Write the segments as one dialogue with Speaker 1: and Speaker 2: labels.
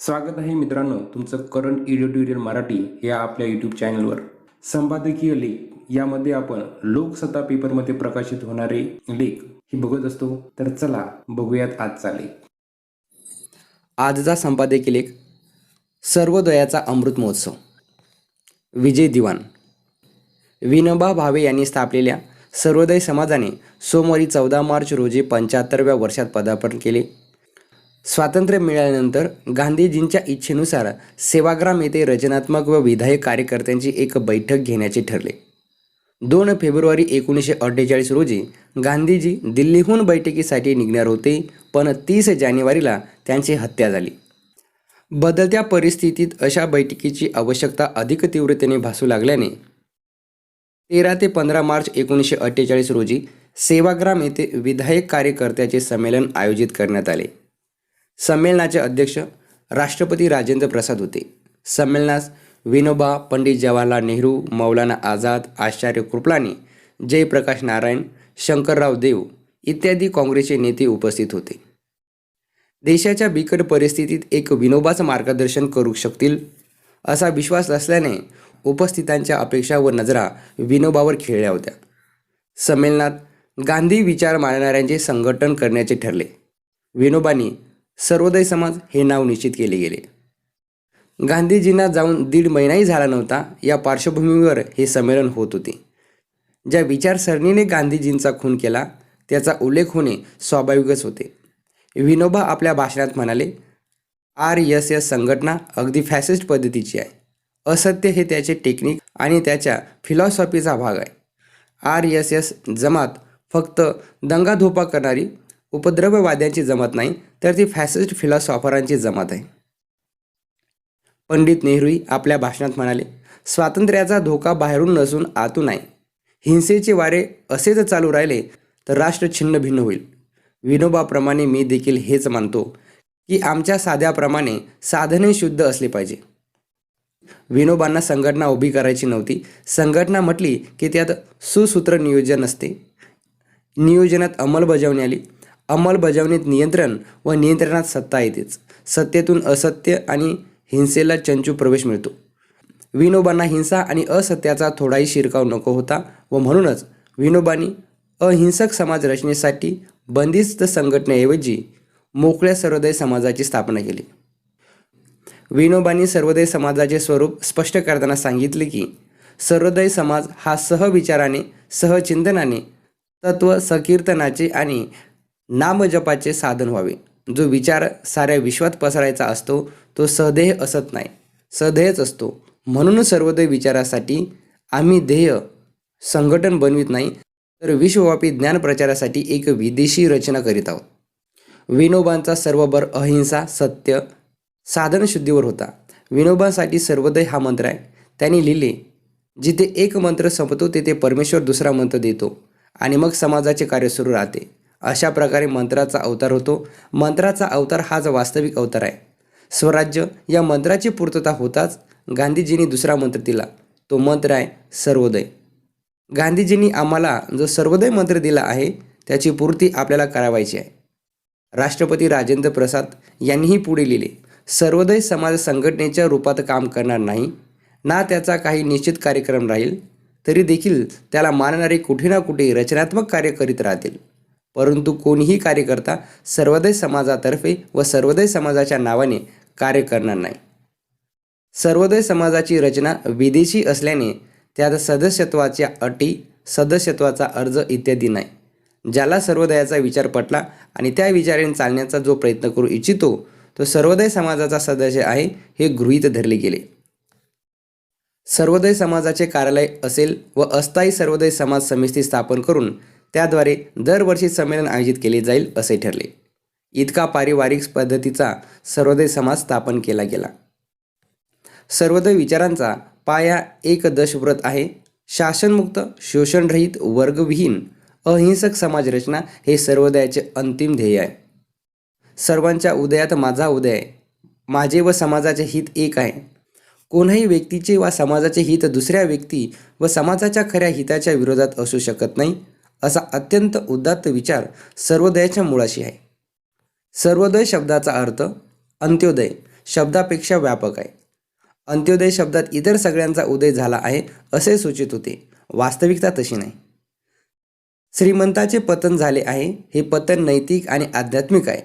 Speaker 1: स्वागत आहे मित्रांनो तुमचं करंट एडिटोरियल मराठी या आपल्या यूट्यूब चॅनलवर. संपादकीय लेख यामध्ये आपण लोकसत्ता पेपरमध्ये प्रकाशित होणारे लेख हे बघत असतो. तर चला बघूयात आजचा लेख.
Speaker 2: आजचा संपादकीय लेख सर्वोदयाचा अमृत महोत्सव. विजय दिवाण. विनोबा भावे यांनी स्थापलेल्या सर्वोदय समाजाने सोमवारी 14 मार्च रोजी 75व्या वर्षात पदार्पण केले. स्वातंत्र्य मिळाल्यानंतर गांधीजींच्या इच्छेनुसार सेवाग्राम येथे रचनात्मक व विधायक कार्यकर्त्यांची एक बैठक घेण्याचे ठरले. 2 फेब्रुवारी 1948 रोजी गांधीजी दिल्लीहून बैठकीसाठी निघणार होते, पण 30 जानेवारीला त्यांची हत्या झाली. बदलत्या परिस्थितीत अशा बैठकीची आवश्यकता अधिक तीव्रतेने भासू लागल्याने 13 ते 15 मार्च 1948 रोजी सेवाग्राम येथे विधायक कार्यकर्त्याचे संमेलन आयोजित करण्यात आले. संमेलनाचे अध्यक्ष राष्ट्रपती राजेंद्र प्रसाद होते. संमेलनास विनोबा, पंडित जवाहरलाल नेहरू, मौलाना आझाद, आचार्य कृपलानी, जयप्रकाश नारायण, शंकरराव देव इत्यादी काँग्रेसचे नेते उपस्थित होते. देशाच्या बिकट परिस्थितीत एक विनोबाचं मार्गदर्शन करू शकतील असा विश्वास असल्याने उपस्थितांच्या अपेक्षा व नजरा विनोबावर खिळल्या होत्या. संमेलनात गांधी विचार मांडणाऱ्यांचे संघटन करण्याचे ठरले. विनोबांनी सर्वोदय समाज हे नाव निश्चित केले गेले. गांधीजींना जाऊन 1.5 महिनाही झाला नव्हता. या पार्श्वभूमीवर हे संमेलन होत होते. ज्या विचारसरणीने गांधीजींचा खून केला त्याचा उल्लेख होणे स्वाभाविकच होते. विनोबा आपल्या भाषणात म्हणाले, RSS संघटना अगदी फॅसिस्ट पद्धतीची आहे. असत्य हे त्याचे टेक्निक आणि त्याच्या फिलॉसॉफीचा भाग आहे. RSS जमात फक्त दंगाधोपा करणारी उपद्रववाद्यांची जमात नाही, तर ती फॅसिस्ट फिलॉसॉफरांची जमात आहे. पंडित नेहरूही आपल्या भाषणात म्हणाले, स्वातंत्र्याचा धोका बाहेरून नसून आतून आहे. हिंसेचे वारे असेच चालू राहिले तर राष्ट्र छिन्न भिन्न होईल. विनोबाप्रमाणे मी देखील हेच मानतो की आमच्या साध्याप्रमाणे साधने शुद्ध असले पाहिजे. विनोबांना संघटना उभी करायची नव्हती. संघटना म्हटली की त्यात सुसूत्र नियोजन असते. नियोजनात अंमलबजावणी आली. अंमलबजावणीत नियंत्रण व नियंत्रणात सत्ता येतेच. सत्तेतून असत्य आणि हिंसेला चंचू प्रवेश मिळतो. विनोबांना हिंसा आणि असत्याचा थोडाही शिरकाव नको होता व म्हणूनच विनोबांनी अहिंसक समाज रचनेसाठी बंदिस्त संघटनेऐवजी मोकळ्या सर्वोदय समाजाची स्थापना केली. विनोबांनी सर्वोदय समाजाचे स्वरूप स्पष्ट करताना सांगितले की सर्वोदय समाज हा सहविचाराने, सहचिंतनाने, तत्व संकीर्तनाचे आणि नामजपाचे साधन व्हावे. जो विचार साऱ्या विश्वात पसरायचा असतो तो सदेह असत नाही, सदेहच असतो. म्हणून सर्वोदय विचारासाठी आम्ही ध्येय संघटन बनवित नाही, तर विश्वव्यापी ज्ञान प्रचारासाठी एक विदेशी रचना करीत आहोत. विनोबांचा सर्वभर अहिंसा, सत्य, साधनशुद्धीवर होता. विनोबांसाठी सर्वोदय हा मंत्र आहे. त्यांनी लिहिले, जिथे एक मंत्र संपतो तेथे परमेश्वर दुसरा मंत्र देतो आणि मग समाजाचे कार्य सुरू राहते. अशा प्रकारे मंत्राचा अवतार होतो. मंत्राचा अवतार हाच वास्तविक अवतार आहे. स्वराज्य या मंत्राची पूर्तता होताच गांधीजींनी दुसरा मंत्र दिला. तो मंत्र आहे सर्वोदय. गांधीजींनी आम्हाला जो सर्वोदय मंत्र दिला आहे त्याची पूर्ती आपल्याला करावायची आहे. राष्ट्रपती राजेंद्र प्रसाद यांनीही पुढे लिहिले, सर्वोदय समाज संघटनेच्या रूपात काम करणार नाही ना त्याचा काही निश्चित कार्यक्रम राहील, तरी देखील त्याला मानणारे कुठे ना कुठे रचनात्मक कार्य करीत राहतील. परंतु कोणीही कार्यकर्ता सर्वोदय समाजातर्फे व सर्वोदय समाजाच्या नावाने कार्य करणार नाही. सर्वोदय समाजाची रचना विदेशी असल्याने त्यात सदस्यत्वाच्या अटी, सदस्यत्वाचा अर्ज इत्यादी नाही. ज्याला सर्वोदयाचा विचार पटला आणि त्या विचाराने चालण्याचा जो प्रयत्न करू इच्छितो तो सर्वोदय समाजाचा सदस्य आहे हे गृहीत धरले गेले. सर्वोदय समाजाचे कार्यालय असेल व अस्थायी सर्वोदय समाज समिती स्थापन करून त्याद्वारे दरवर्षी संमेलन आयोजित केले जाईल असे ठरले. इतका पारिवारिक पद्धतीचा सर्वोदय समाज स्थापन केला गेला. सर्वोदय विचारांचा पाया एक दशव्रत आहे. शासनमुक्त, शोषणरहित, वर्गविहीन, अहिंसक समाज रचना हे सर्वोदयाचे अंतिम ध्येय आहे. सर्वांच्या उदयात माझा उदय आहे. माझे व समाजाचे हित एक आहे. कोणत्याही व्यक्तीचे वा समाजाचे हित दुसऱ्या व्यक्ती व समाजाच्या खऱ्या हिताच्या विरोधात असू शकत नाही, असा अत्यंत उदात्त विचार सर्वोदयाच्या मुळाशी आहे. सर्वोदय शब्दाचा अर्थ अंत्योदय, शब्दापेक्षा व्यापक आहे. अंत्योदय शब्दात इतर सगळ्यांचा उदय झाला आहे असे सूचित होते. वास्तविकता तशी नाही. श्रीमंताचे पतन झाले आहे हे पतन नैतिक आणि आध्यात्मिक आहे.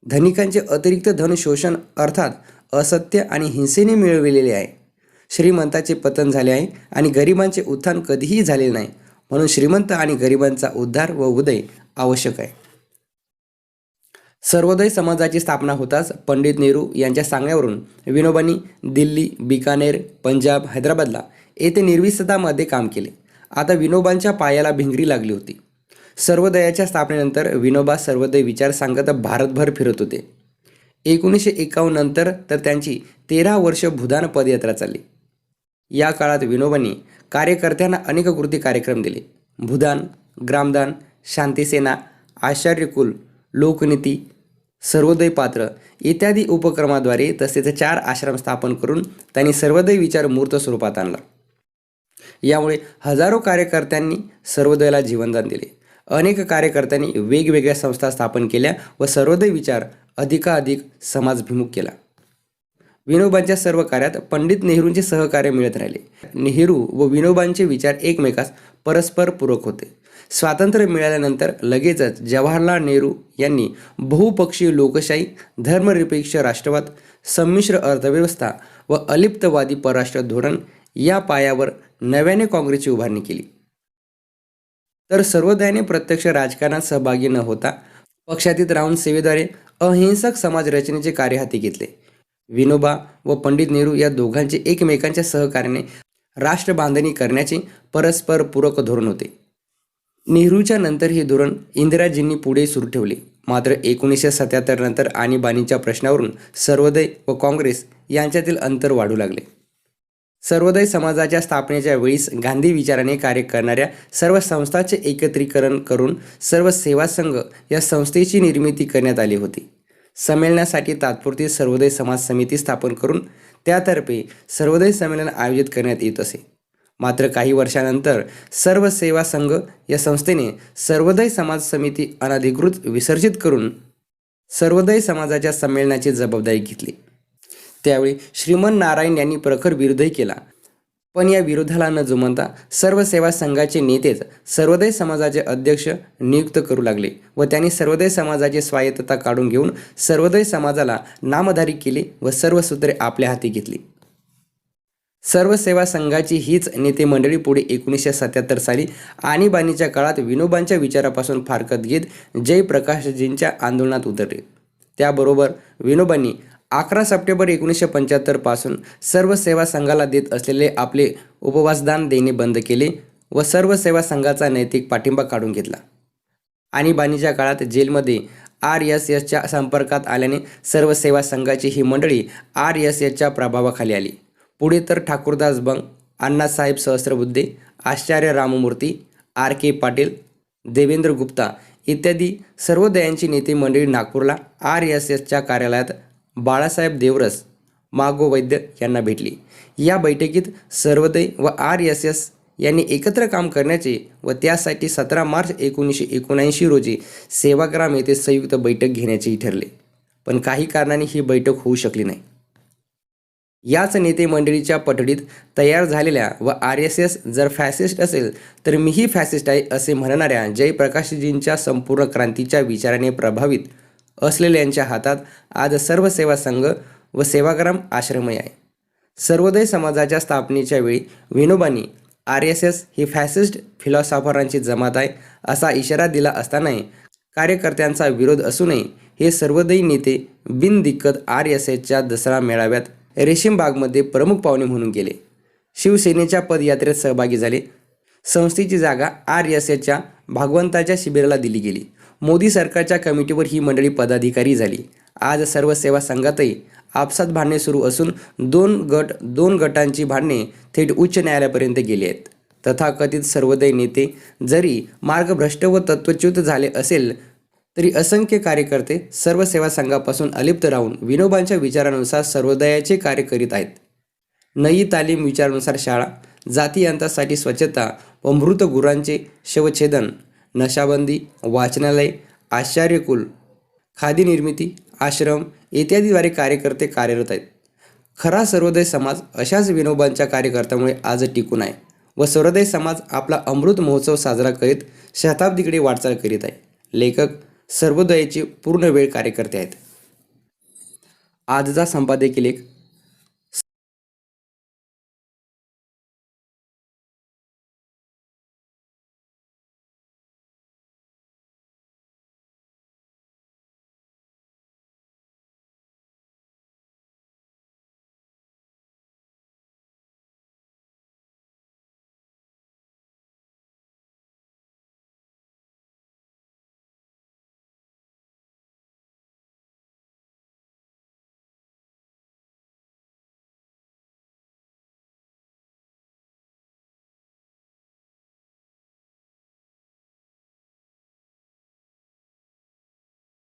Speaker 2: धनिकांचे अतिरिक्त धन शोषण अर्थात असत्य आणि हिंसेने मिळविलेले आहे. श्रीमंताचे पतन झाले आहे आणि गरिबांचे उत्थान कधीही झालेले नाही. म्हणून श्रीमंत आणि गरिबांचा उद्धार व उदय आवश्यक आहे. सर्वोदय समाजाची स्थापना होताच पंडित नेहरू यांच्या सांगण्यावरून विनोबांनी दिल्ली, बिकानेर, पंजाब, हैदराबादला येथे निर्विसतामध्ये काम केले. आता विनोबांच्या पायाला भिंगरी लागली होती. सर्वोदयाच्या स्थापनेनंतर विनोबा सर्वोदय विचार सांगत भारतभर फिरत होते. 1951 नंतर तर त्यांची 13 वर्ष भूदान पदयात्रा चालली. या काळात विनोबांनी कार्यकर्त्यांना अनेक कृती कार्यक्रम दिले. भूदान, ग्रामदान, शांतीसेना, आचार्यकुल, लोकनीती, सर्वोदय पात्र इत्यादी उपक्रमाद्वारे तसेच 4 आश्रम स्थापन करून त्यांनी सर्वोदय विचार मूर्त स्वरूपात आणला. यामुळे हजारो कार्यकर्त्यांनी सर्वोदयाला जीवनदान दिले. अनेक कार्यकर्त्यांनी वेगवेगळ्या संस्था स्थापन केल्या व सर्वोदय विचार अधिकाधिक समाजभिमुख केला. विनोबांच्या सर्व कार्यात पंडित नेहरूंचे सहकार्य मिळत राहिले. नेहरू व विनोबांचे विचार एकमेकास परस्पर पूरक होते. स्वातंत्र्य मिळाल्यानंतर लगेचच जवाहरलाल नेहरू यांनी बहुपक्षीय लोकशाही, धर्मनिरपेक्ष राष्ट्रवाद, संमिश्र अर्थव्यवस्था व अलिप्तवादी परराष्ट्र धोरण या पायावर नव्याने काँग्रेसची उभारणी केली. तर सर्वोदयाने प्रत्यक्ष राजकारणात सहभागी न होता पक्षातीत राहून सेवेद्वारे अहिंसक समाज रचनेचे कार्य हाती घेतले. विनोबा व पंडित नेहरू या दोघांचे एकमेकांच्या सहकार्याने राष्ट्रबांधणी करण्याचे परस्पर पूरक धोरण होते. नेहरूच्या नंतर हे धोरण इंदिराजींनी पुढे सुरू ठेवले. मात्र 1977 नंतर आणीबाणीच्या प्रश्नावरून सर्वोदय व काँग्रेस यांच्यातील अंतर वाढू लागले. सर्वोदय समाजाच्या स्थापनेच्या वेळीस गांधी विचाराने कार्य करणाऱ्या सर्व संस्थांचे एकत्रीकरण करून सर्व सेवा संघ या संस्थेची निर्मिती करण्यात आली होती. संमेलनासाठी तात्पुरती सर्वोदय समाज समिती स्थापन करून त्यातर्फे सर्वोदय संमेलन आयोजित करण्यात येत असे. मात्र काही वर्षानंतर सर्व सेवा संघ या संस्थेने सर्वोदय समाज समिती अनधिकृत विसर्जित करून सर्वोदय समाजाच्या संमेलनाची जबाबदारी घेतली. त्यावेळी श्रीमन नारायण यांनी प्रखर विरोधही केला. पण या विरोधाला न जुमानता सर्व सेवा संघाचे नेतेच सर्वोदय समाजाचे अध्यक्ष नियुक्त करू लागले व त्यांनी सर्वोदय समाजाची स्वायत्तता काढून घेऊन सर्वोदय समाजाला नामधारी केले व सर्व सूत्रे आपल्या हाती घेतली. सर्व सेवा संघाची हीच नेते मंडळी पुढे 1977 साली आणीबाणीच्या काळात विनोबांच्या विचारापासून फारकत घेत जयप्रकाशजींच्या आंदोलनात उतरले. त्याबरोबर विनोबांनी 11 सप्टेंबर 1975 पासून सर्व सेवा संघाला देत असलेले आपले उपवासदान देणे बंद केले व सर्व सेवा संघाचा नैतिक पाठिंबा काढून घेतला. आणीबाणीच्या काळात जेलमध्ये RSSच्या संपर्कात आल्याने सर्व सेवा संघाची ही मंडळी RSSच्या प्रभावाखाली आली. पुढे तर ठाकूरदास बंग, अण्णासाहेब सहस्त्रबुद्धे, आचार्य राममूर्ती, RK पाटील, देवेंद्र गुप्ता इत्यादी सर्वोदयांची नेते मंडळी नागपूरला RSSच्या कार्यालयात बाळासाहेब देवरस, मागो वैद्य यांना भेटली. या बैठकीत सर्वोदय व RSS यांनी एकत्र काम करण्याचे व त्यासाठी 17 मार्च 1979 रोजी सेवाग्राम येथे संयुक्त बैठक घेण्याचेही ठरले. पण काही कारणांनी ही बैठक होऊ शकली नाही. याच नेते मंडळीच्या पठडीत तयार झालेल्या व RSS जर फॅसिस्ट असेल तर मीही फॅसिस्ट आहे असे म्हणणाऱ्या जयप्रकाशजींच्या संपूर्ण क्रांतीच्या विचाराने प्रभावित असलेल्यांच्या हातात आज सर्व सेवा संघ व सेवाग्राम आश्रमही आहे. सर्वोदय समाजाच्या स्थापनेच्या वेळी विनोबांनी RSS ही फॅसिस्ट फिलॉसॉफरांची जमात आहे असा इशारा दिला असतानाही कार्यकर्त्यांचा विरोध असूनही हे सर्वोदयी नेते बिनदिक्कत RSSच्या दसरा मेळाव्यात रेशीमबागमध्ये प्रमुख पाहुणे म्हणून गेले. शिवसेनेच्या पदयात्रेत सहभागी झाले. संस्थेची जागा RSSच्या भागवंताच्या शिबिराला दिली गेली. मोदी सरकारच्या कमिटीवर ही मंडळी पदाधिकारी झाली. आज सर्व सेवा संघातही आपसात भांडणे सुरू असून दोन गटांची भांडणे थेट उच्च न्यायालयापर्यंत गेली आहेत. तथाकथित सर्वोदय नेते जरी मार्गभ्रष्ट व तत्वच्युत झाले असेल तरी असंख्य कार्यकर्ते सर्व सेवा संघापासून अलिप्त राहून विनोबांच्या विचारानुसार सर्वोदयाचे कार्य करीत आहेत. नई तालीम विचारानुसार शाळा, जाती अंतासाठी स्वच्छता व मृत गुरांचे शवछेदन, नशाबंदी, वाचनालय, आचार्यकुल, खादी निर्मिती, आश्रम इत्यादीद्वारे कार्यकर्ते कार्यरत आहेत. खरा सर्वोदय समाज अशाच विनोबांच्या कार्यकर्त्यामुळे आज टिकून आहे व सर्वोदय समाज आपला अमृत महोत्सव साजरा करीत शताब्दीकडे वाटचाल करीत आहे. लेखक सर्वोदयाचे पूर्ण वेळ कार्यकर्ते आहेत. आजचा संपादकीय लेख